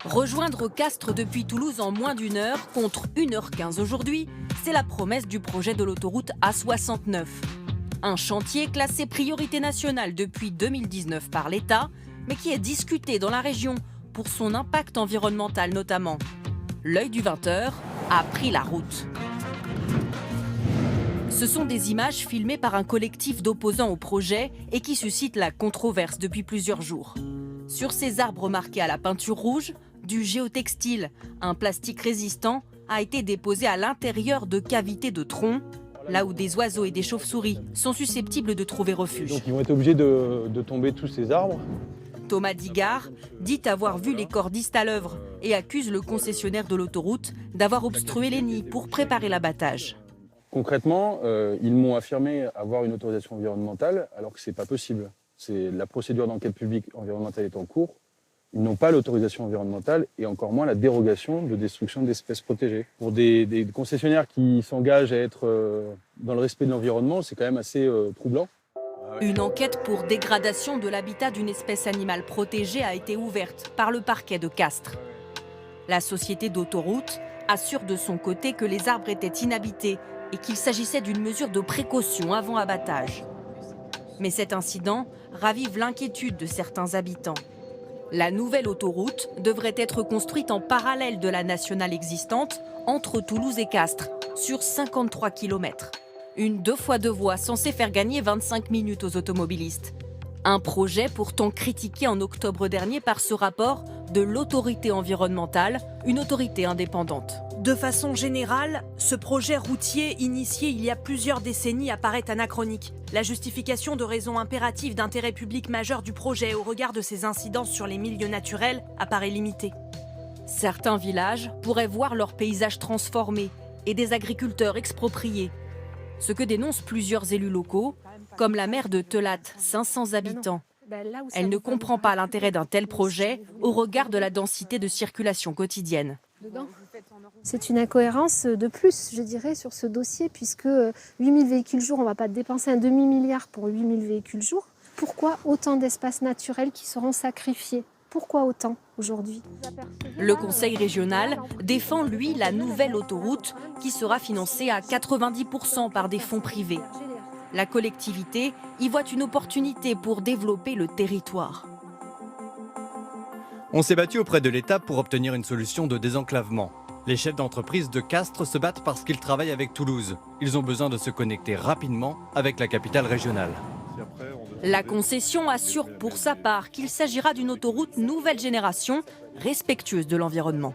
Rejoindre Castres depuis Toulouse en moins d'une heure, contre 1h15 aujourd'hui, c'est la promesse du projet de l'autoroute A69. Un chantier classé priorité nationale depuis 2019 par l'État, mais qui est discuté dans la région pour son impact environnemental notamment. L'œil du 20h a pris la route. Ce sont des images filmées par un collectif d'opposants au projet et qui suscitent la controverse depuis plusieurs jours. Sur ces arbres marqués à la peinture rouge, du géotextile, un plastique résistant, a été déposé à l'intérieur de cavités de troncs, là où des oiseaux et des chauves-souris sont susceptibles de trouver refuge. Donc ils vont être obligés de tomber tous ces arbres. Thomas Digard dit avoir vu les cordistes à l'œuvre et accuse le concessionnaire de l'autoroute d'avoir obstrué les nids pour préparer l'abattage. Concrètement, ils m'ont affirmé avoir une autorisation environnementale alors que ce n'est pas possible. La procédure d'enquête publique environnementale est en cours. Ils n'ont pas l'autorisation environnementale et encore moins la dérogation de destruction d'espèces protégées. Pour des concessionnaires qui s'engagent à être dans le respect de l'environnement, c'est quand même assez troublant. Une enquête pour dégradation de l'habitat d'une espèce animale protégée a été ouverte par le parquet de Castres. La société d'autoroute assure de son côté que les arbres étaient inhabités et qu'il s'agissait d'une mesure de précaution avant abattage. Mais cet incident ravive l'inquiétude de certains habitants. La nouvelle autoroute devrait être construite en parallèle de la nationale existante entre Toulouse et Castres, sur 53 km. Une 2x2 voies censée faire gagner 25 minutes aux automobilistes. Un projet pourtant critiqué en octobre dernier par ce rapport de l'autorité environnementale, une autorité indépendante. De façon générale, ce projet routier initié il y a plusieurs décennies apparaît anachronique. La justification de raisons impératives d'intérêt public majeur du projet au regard de ses incidences sur les milieux naturels apparaît limitée. Certains villages pourraient voir leur paysage transformé et des agriculteurs expropriés. Ce que dénoncent plusieurs élus locaux, comme la maire de Telat, 500 habitants. Elle ne comprend pas l'intérêt d'un tel projet au regard de la densité de circulation quotidienne. C'est une incohérence de plus, je dirais, sur ce dossier, puisque 8000 véhicules jour, on ne va pas dépenser un demi-milliard pour 8000 véhicules jour. Pourquoi autant d'espaces naturels qui seront sacrifiés? Pourquoi autant aujourd'hui? Le conseil régional défend, lui, la nouvelle autoroute qui sera financée à 90% par des fonds privés. La collectivité y voit une opportunité pour développer le territoire. On s'est battu auprès de l'État pour obtenir une solution de désenclavement. Les chefs d'entreprise de Castres se battent parce qu'ils travaillent avec Toulouse. Ils ont besoin de se connecter rapidement avec la capitale régionale. La concession assure pour sa part qu'il s'agira d'une autoroute nouvelle génération, respectueuse de l'environnement.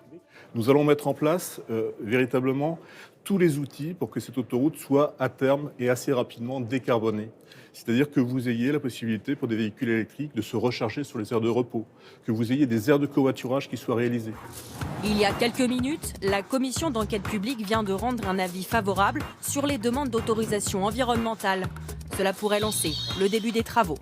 Nous allons mettre en place véritablement tous les outils pour que cette autoroute soit à terme et assez rapidement décarbonée. C'est-à-dire que vous ayez la possibilité pour des véhicules électriques de se recharger sur les aires de repos, que vous ayez des aires de covoiturage qui soient réalisées. Il y a quelques minutes, la commission d'enquête publique vient de rendre un avis favorable sur les demandes d'autorisation environnementale. Cela pourrait lancer le début des travaux.